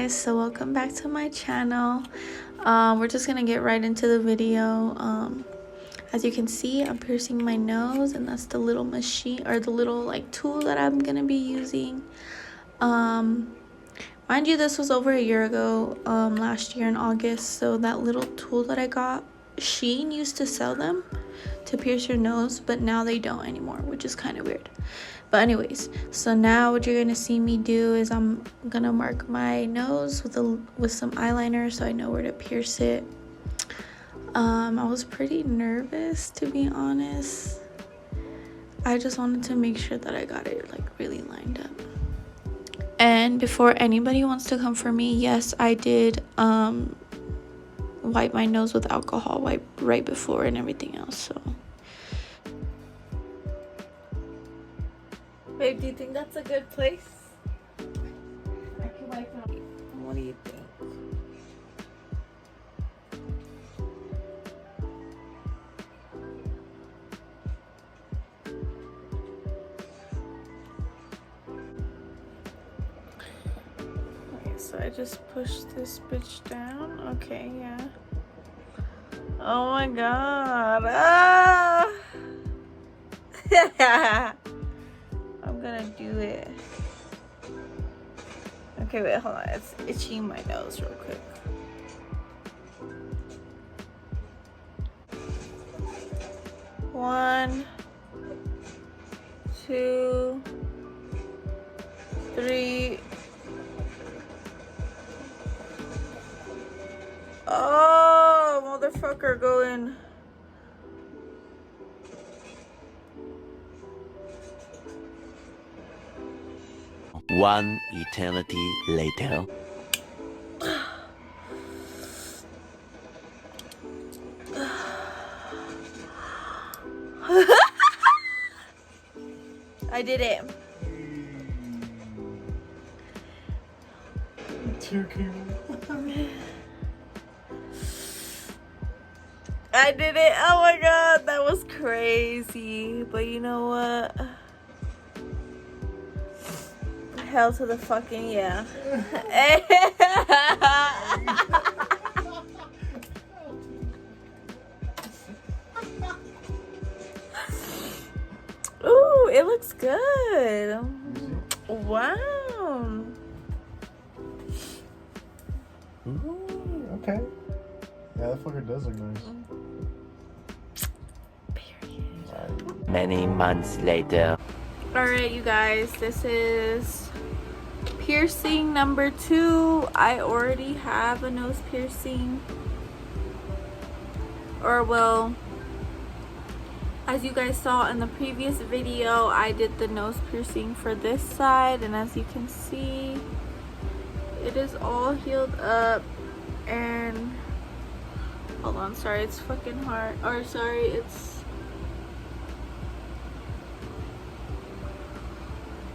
guys, so welcome back to my channel. We're just gonna get right into the video. As you can see, I'm piercing my nose, and that's the little machine or the little like tool that I'm gonna be using. Mind you, this was over a year ago, last year in August. So that little tool that I got, Shein used to sell them to pierce your nose, but now they don't anymore, which is kind of weird. But anyways, so now what you're gonna see me do is I'm gonna mark my nose with some eyeliner so I know where to pierce it. I was pretty nervous, to be honest. I just wanted to make sure that I got it like really lined up. And before anybody wants to come for me, yes, I did wipe my nose with alcohol wipe right before and everything else. So babe, do you think that's a good place? I can wipe it on. What do you think? Okay, so I just push this bitch down. Okay, yeah. Oh my god. Ah! I'm gonna do it. Okay, wait, hold on. It's itching my nose real quick. One, two, three. Oh, motherfucker, go in. One eternity later. I did it. I did it. Oh my god, that was crazy. But you know what? Hell to the fucking yeah. Ooh, it looks good. Wow. Ooh, okay. Yeah, that fucker does look nice. Period. Many months later. Alright, you guys, this is piercing number 2. I already have a nose piercing. Or well, as you guys saw in the previous video, I did the nose piercing for this side, and as you can see, it is all healed up. And hold on, sorry, it's fucking hard. Or sorry,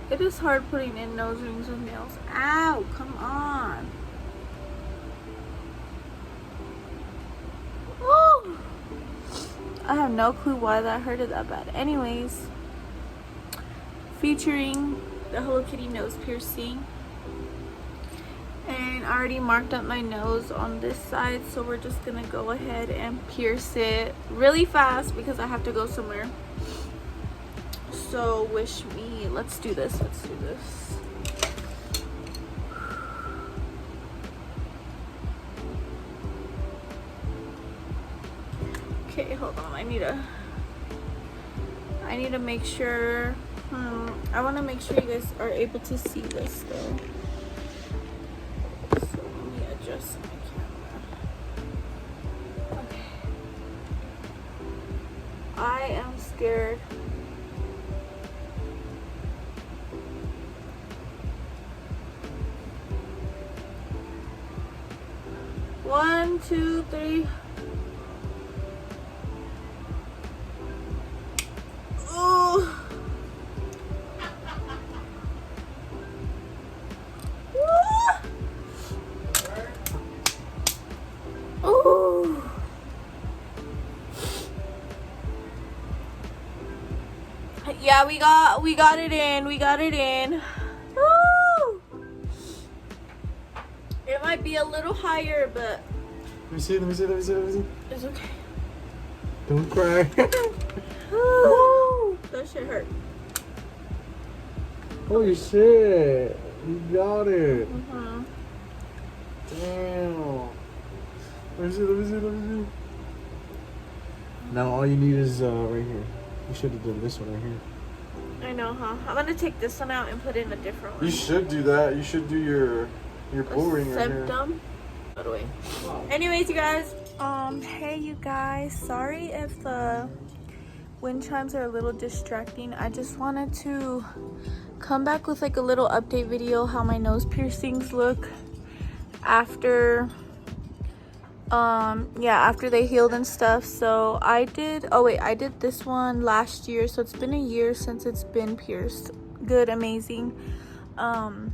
it is hard putting in nose rings with nails. Ow, come on. Woo! I have no clue why that hurted that bad. Anyways, featuring the Hello Kitty nose piercing. And I already marked up my nose on this side, so we're just gonna go ahead and pierce it really fast because I have to go somewhere. So wish me. Let's do this. Let's do this. Okay, hold on. I need to make sure. I want to make sure you guys are able to see this though. So let me adjust my camera. Okay. I am scared. One, two, three. Ooh. Ooh. Yeah, we got it in. We got it in. Woo! might be a little higher, but Let me see. it's okay. Don't cry. Woo! That shit hurt. Holy shit. You got it. Mm-hmm. Damn. Let me see. Now all you need is right here. You should have done this one right here. I know, huh? I'm gonna take this one out and put in a different one. You should do that. You should do your pull ring right here. Septum. By the way. Anyways, you guys. Hey, you guys. Sorry if the wind chimes are a little distracting. I just wanted to come back with like a little update video how my nose piercings look after after they healed and stuff. So I did this one last year, so it's been a year since it's been pierced. Good, amazing. I'm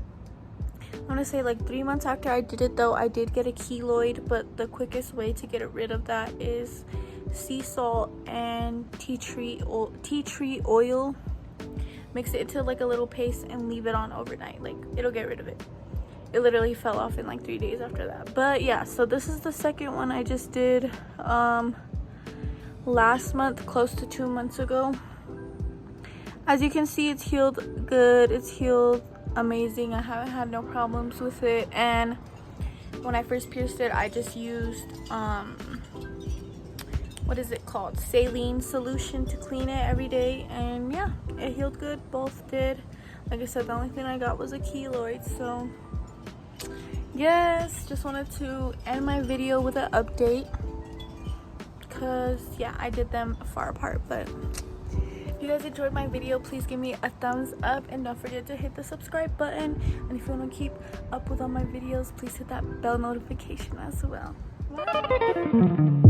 gonna say like 3 months after I did it though, I did get a keloid, but the quickest way to get rid of that is sea salt and tea tree oil. Mix it into like a little paste and leave it on overnight. Like, it'll get rid of it. It literally fell off in like 3 days after that. But yeah, so this is the second one I just did last month, close to 2 months ago. As you can see, it's healed good. It's healed amazing. I haven't had no problems with it. And when I first pierced it, I just used what is it called, saline solution to clean it every day, and yeah, it healed good. Both did. Like I said, the only thing I got was a keloid. So yes, just wanted to end my video with an update because yeah, I did them far apart. But if you guys enjoyed my video, please give me a thumbs up and don't forget to hit the subscribe button. And if you want to keep up with all my videos, please hit that bell notification as well. Bye.